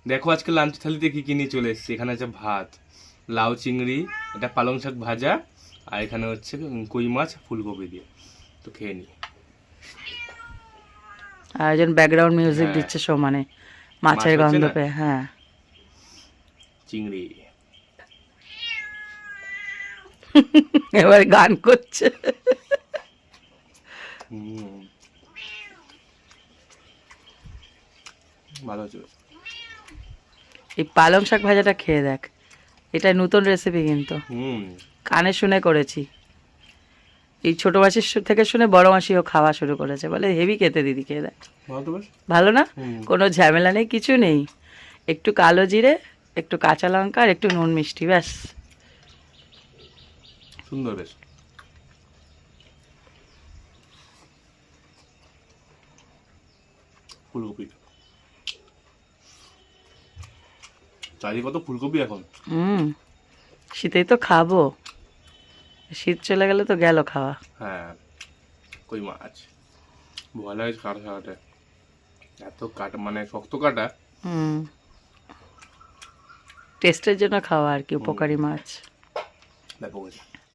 দেখো আজকে লাঞ্চ থালিতে কি কি নিয়ে চলে এসেছি। এখানে আছে ভাত, লাউ চিংড়ি, এটা পালং শাক ভাজা, আর এখানে হচ্ছে কই মাছ ফুলকপি দিয়ে। তো খেয়ে নি। আর একজন ব্যাকগ্রাউন্ড মিউজিক হ্যাঁ, দিচ্ছে সমানে, মাছ মাছের হচ্ছে গন্ধ না, পেয়ে। হ্যাঁ, চিংড়ি। এবার গান করছে। হুম, ভালো হচ্ছে বেশ। এই পালং শাক ভাজাটা খেয়ে দেখ, এটা নতুন রেসিপি কিন্তু, হুম, কানে শুনে করেছি। এই ছোট মাসির থেকে শুনে বড় মাসিও খাওয়া শুরু করেছে, বলে হেভি খেতে দিদি, খেয়ে দেখ। ভালো তো বেশ। ভালো না? হুম, কোনো ঝামেলা নেই, কিছু নেই, একটু কালো জিরে, একটু কাঁচা লঙ্কা আর একটু নুন মিষ্টি, ব্যাস। সুন্দর বেশ। ফুলকপি, চারিদিকে কত ফুলকপি এখন। হুম, শীতেই তো খাবো, শীত চলে গেলে তো গেল খাওয়া। হ্যাঁ, কই মাছ ভয় লাগে কাটা ছাড়াতে, এত কাটা মানে শক্ত কাটা। হুম, টেস্টের জন্য খাওয়া আর কি, হুম, উপকারী মাছ। ব্যাপক হয়েছে।